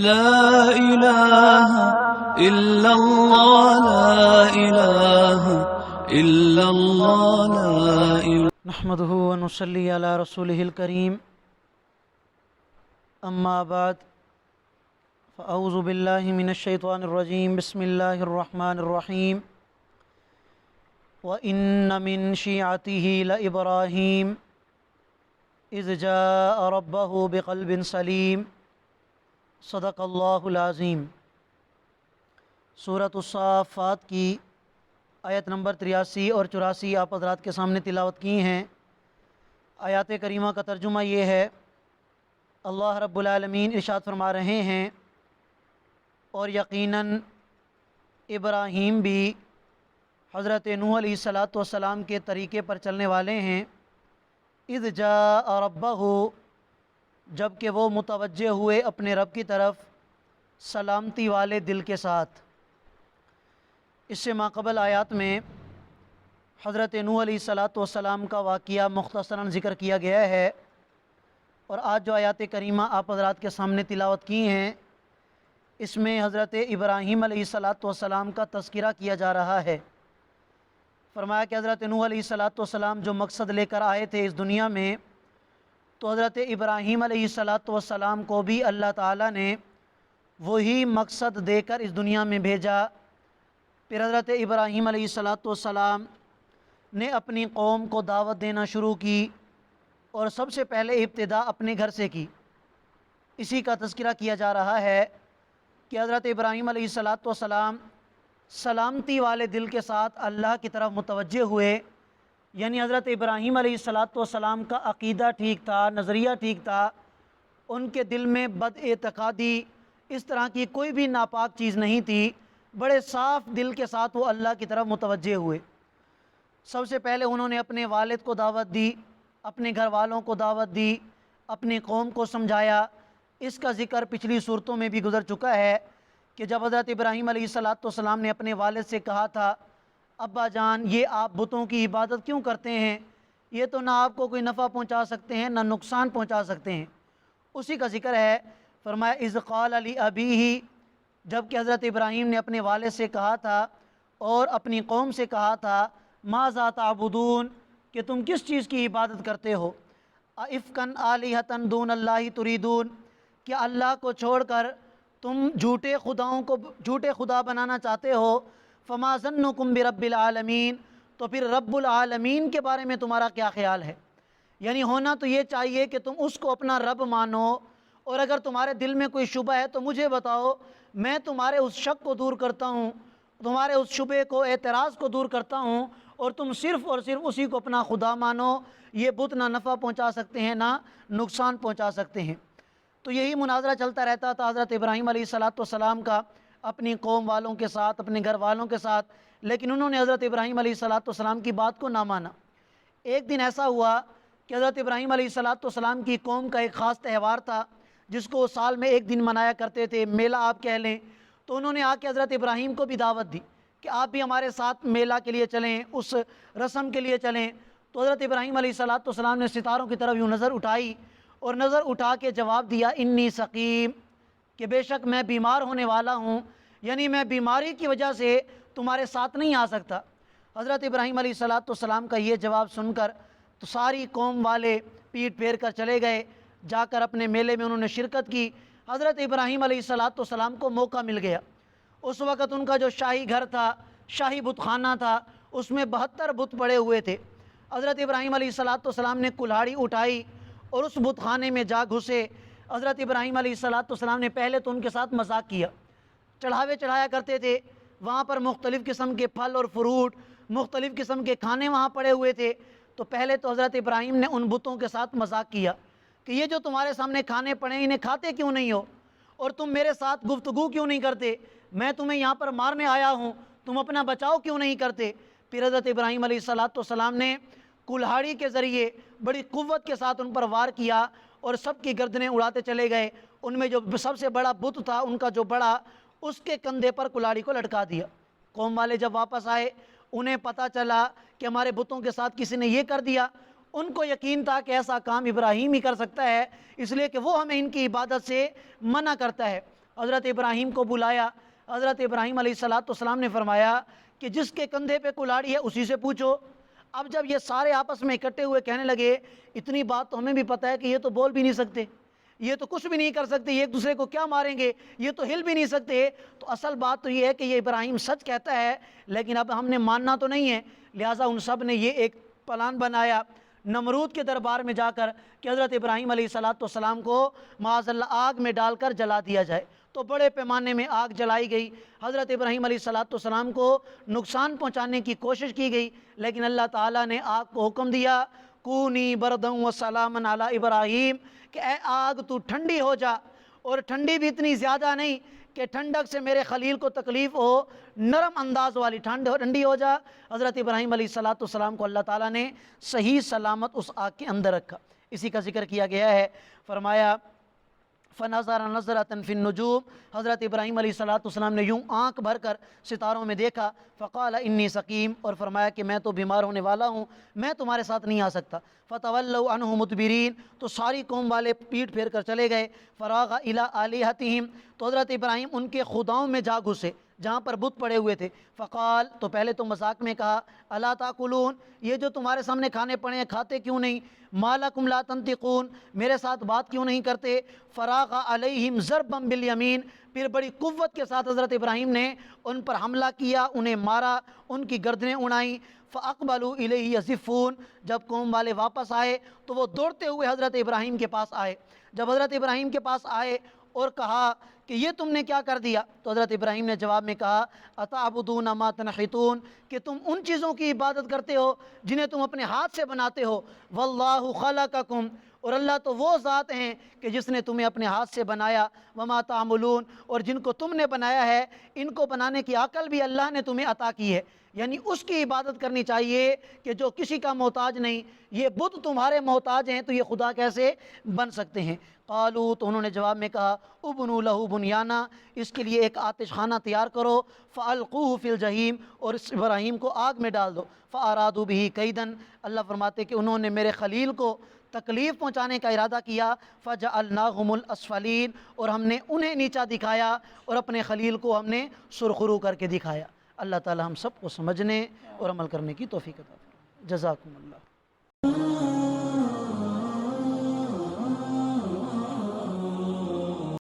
لا إله إلا الله لا إله إلا الله لا إله نحمده ونصلي على رسوله الكريم أما بعد فأعوذ بالله من الشيطان الرجيم بسم الله الرحمن الرحيم وإن من شيعته لإبراهيم إذ جاء ربه بقلب سليم صدق اللہ العظیم۔ سورۃ الصافات کی آیت نمبر 83 اور 84 آپ حضرات کے سامنے تلاوت کی ہیں۔ آیات کریمہ کا ترجمہ یہ ہے، اللہ رب العالمین ارشاد فرما رہے ہیں، اور یقیناً ابراہیم بھی حضرت نوح علیہ السلام کے طریقے پر چلنے والے ہیں۔ اذ جاء ربہ، جب کہ وہ متوجہ ہوئے اپنے رب کی طرف سلامتی والے دل کے ساتھ۔ اس سے ماقبل آیات میں حضرت نوح علیہ السلام کا واقعہ مختصراً ذکر کیا گیا ہے، اور آج جو آیات کریمہ آپ حضرات کے سامنے تلاوت کی ہیں، اس میں حضرت ابراہیم علیہ السلام کا تذکرہ کیا جا رہا ہے۔ فرمایا کہ حضرت نوح علیہ السلام جو مقصد لے کر آئے تھے اس دنیا میں، تو حضرت ابراہیم علیہ السلام کو بھی اللہ تعالیٰ نے وہی مقصد دے کر اس دنیا میں بھیجا۔ پھر حضرت ابراہیم علیہ السلام نے اپنی قوم کو دعوت دینا شروع کی، اور سب سے پہلے ابتدا اپنے گھر سے کی۔ اسی کا تذکرہ کیا جا رہا ہے کہ حضرت ابراہیم علیہ السلام سلامتی والے دل کے ساتھ اللہ کی طرف متوجہ ہوئے، یعنی حضرت ابراہیم علیہ السلام کا عقیدہ ٹھیک تھا، نظریہ ٹھیک تھا، ان کے دل میں بد اعتقادی اس طرح کی کوئی بھی ناپاک چیز نہیں تھی، بڑے صاف دل کے ساتھ وہ اللہ کی طرف متوجہ ہوئے۔ سب سے پہلے انہوں نے اپنے والد کو دعوت دی، اپنے گھر والوں کو دعوت دی، اپنی قوم کو سمجھایا۔ اس کا ذکر پچھلی صورتوں میں بھی گزر چکا ہے کہ جب حضرت ابراہیم علیہ السلام نے اپنے والد سے کہا تھا، ابا جان یہ آپ بتوں کی عبادت کیوں کرتے ہیں؟ یہ تو نہ آپ کو کوئی نفع پہنچا سکتے ہیں نہ نقصان پہنچا سکتے ہیں۔ اسی کا ذکر ہے، فرمایا اذ قال لابیہ، جب کہ حضرت ابراہیم نے اپنے والد سے کہا تھا اور اپنی قوم سے کہا تھا، ماذا تعبدون، کہ تم کس چیز کی عبادت کرتے ہو؟ افکن آلہۃ دون اللہ تریدون، کہ اللہ کو چھوڑ کر تم جھوٹے خدا بنانا چاہتے ہو؟ فما ظنکم برب العالمین، تو پھر رب العالمین کے بارے میں تمہارا کیا خیال ہے؟ یعنی ہونا تو یہ چاہیے کہ تم اس کو اپنا رب مانو، اور اگر تمہارے دل میں کوئی شبہ ہے تو مجھے بتاؤ، میں تمہارے اس شک کو دور کرتا ہوں، تمہارے اس شبہ کو، اعتراض کو دور کرتا ہوں، اور تم صرف اور صرف اسی کو اپنا خدا مانو۔ یہ بت نہ نفع پہنچا سکتے ہیں نہ نقصان پہنچا سکتے ہیں۔ تو یہی مناظرہ چلتا رہتا تھا حضرت ابراہیم علیہ السلام کا اپنی قوم والوں کے ساتھ، اپنے گھر والوں کے ساتھ، لیکن انہوں نے حضرت ابراہیم علیہ السلام کی بات کو نہ مانا۔ ایک دن ایسا ہوا کہ حضرت ابراہیم علیہ السلام کی قوم کا ایک خاص تہوار تھا جس کو سال میں ایک دن منایا کرتے تھے، میلہ آپ کہہ لیں۔ تو انہوں نے آ کے حضرت ابراہیم کو بھی دعوت دی کہ آپ بھی ہمارے ساتھ میلہ کے لیے چلیں، اس رسم کے لیے چلیں۔ تو حضرت ابراہیم علیہ السلام نے ستاروں کی طرف یوں نظر اٹھائی، اور نظر اٹھا کے جواب دیا، انی سقیم، کہ بے شک میں بیمار ہونے والا ہوں، یعنی میں بیماری کی وجہ سے تمہارے ساتھ نہیں آ سکتا۔ حضرت ابراہیم علیہ السلام کا یہ جواب سن کر تو ساری قوم والے پیٹ پھیر کر چلے گئے، جا کر اپنے میلے میں انہوں نے شرکت کی۔ حضرت ابراہیم علیہ السلام کو موقع مل گیا۔ اس وقت ان کا جو شاہی گھر تھا، شاہی بت خانہ تھا، اس میں 72 بت پڑے ہوئے تھے۔ حضرت ابراہیم علیہ السلام نے کلہاڑی اٹھائی اور اس بت خانے میں جا گھسے۔ حضرت ابراہیم علیہ السلام نے پہلے تو ان کے ساتھ مذاق کیا، چڑھاوے چڑھایا کرتے تھے، وہاں پر مختلف قسم کے پھل اور فروٹ، مختلف قسم کے کھانے وہاں پڑے ہوئے تھے۔ تو پہلے تو حضرت ابراہیم نے ان بتوں کے ساتھ مذاق کیا کہ یہ جو تمہارے سامنے کھانے پڑے ہیں انہیں کھاتے کیوں نہیں ہو، اور تم میرے ساتھ گفتگو کیوں نہیں کرتے؟ میں تمہیں یہاں پر مارنے آیا ہوں، تم اپنا بچاؤ کیوں نہیں کرتے؟ پھر حضرت ابراہیم علیہ السلام نے کلہاڑی کے ذریعے بڑی قوت کے ساتھ ان پر وار کیا، اور سب کی گردنیں اڑاتے چلے گئے۔ ان میں جو سب سے بڑا بت تھا ان کا جو بڑا، اس کے کندھے پر کلہاڑی کو لٹکا دیا۔ قوم والے جب واپس آئے، انہیں پتہ چلا کہ ہمارے بتوں کے ساتھ کسی نے یہ کر دیا۔ ان کو یقین تھا کہ ایسا کام ابراہیم ہی کر سکتا ہے، اس لیے کہ وہ ہمیں ان کی عبادت سے منع کرتا ہے۔ حضرت ابراہیم کو بلایا۔ حضرت ابراہیم علیہ السلام نے فرمایا کہ جس کے کندھے پہ کلاڑی ہے اسی سے پوچھو۔ اب جب یہ سارے آپس میں اکٹھے ہوئے کہنے لگے اتنی بات تو ہمیں بھی پتہ ہے کہ یہ تو بول بھی نہیں سکتے، یہ تو کچھ بھی نہیں کر سکتے، یہ ایک دوسرے کو کیا ماریں گے، یہ تو ہل بھی نہیں سکتے، تو اصل بات تو یہ ہے کہ یہ ابراہیم سچ کہتا ہے لیکن اب ہم نے ماننا تو نہیں ہے۔ لہٰذا ان سب نے یہ ایک پلان بنایا نمرود کے دربار میں جا کر کہ حضرت ابراہیم علیہ السلام کو معاذ اللہ آگ میں ڈال کر جلا دیا جائے۔ تو بڑے پیمانے میں آگ جلائی گئی، حضرت ابراہیم علیہ السلام کو نقصان پہنچانے کی کوشش کی گئی، لیکن اللہ تعالیٰ نے آگ کو حکم دیا کونی بردن و سلامن علی ابراہیم کہ اے آگ تو ٹھنڈی ہو جا، اور ٹھنڈی بھی اتنی زیادہ نہیں کہ ٹھنڈک سے میرے خلیل کو تکلیف ہو، نرم انداز والی ٹھنڈی ہو جا۔ حضرت ابراہیم علیہ السلام کو اللہ تعالیٰ نے صحیح سلامت اس آگ کے اندر رکھا۔ اسی کا ذکر کیا گیا ہے، فرمایا فنظر نظرۃ فی النجوم، حضرت ابراہیم علیہ السلام نے یوں آنکھ بھر کر ستاروں میں دیکھا، فقال انی سقیم، اور فرمایا کہ میں تو بیمار ہونے والا ہوں، میں تمہارے ساتھ نہیں آ سکتا۔ فتولوا عنہ مدبرین، تو ساری قوم والے پیٹ پھیر کر چلے گئے۔ فراغ الی آلہتہم، تو حضرت ابراہیم ان کے خداؤں میں جا گھسے جہاں پر بت پڑے ہوئے تھے۔ فقال، تو پہلے تو مذاق میں کہا الا تاکلون، یہ جو تمہارے سامنے کھانے پڑے ہیں کھاتے کیوں نہیں؟ ما لکم لا تنطقون، میرے ساتھ بات کیوں نہیں کرتے؟ فراغ علیہم ضربا بالیمین، پھر بڑی قوت کے ساتھ حضرت ابراہیم نے ان پر حملہ کیا، انہیں مارا، ان کی گردنیں اڑائیں۔ فاقبلوا الیہ یزفون، جب قوم والے واپس آئے تو وہ دوڑتے ہوئے حضرت ابراہیم کے پاس آئے۔ جب حضرت ابراہیم کے پاس آئے اور کہا کہ یہ تم نے کیا کر دیا، تو حضرت ابراہیم نے جواب میں کہا اتعبدون ما تنحتون، کہ تم ان چیزوں کی عبادت کرتے ہو جنہیں تم اپنے ہاتھ سے بناتے ہو، واللہ خلقکم، اور اللہ تو وہ ذات ہیں کہ جس نے تمہیں اپنے ہاتھ سے بنایا، وما تعملون، اور جن کو تم نے بنایا ہے ان کو بنانے کی عقل بھی اللہ نے تمہیں عطا کی ہے، یعنی اس کی عبادت کرنی چاہیے کہ جو کسی کا محتاج نہیں۔ یہ بت تمہارے محتاج ہیں تو یہ خدا کیسے بن سکتے ہیں؟ قالوا، تو انہوں نے جواب میں کہا ابنوا لہ بنیانا، اس کے لیے ایک آتش خانہ تیار کرو، فالقوہ فی الجحیم، اور اس ابراہیم کو آگ میں ڈال دو۔ فارادوا بہ کیدا، اللہ فرماتے کہ انہوں نے میرے خلیل کو تکلیف پہنچانے کا ارادہ کیا، فجعلناہم الاسفلین، اور ہم نے انہیں نیچا دکھایا اور اپنے خلیل کو ہم نے سرخرو کر کے دکھایا۔ اللہ تعالی ہم سب کو سمجھنے اور عمل کرنے کی توفیق عطا فرمائے۔ جزاکم اللہ۔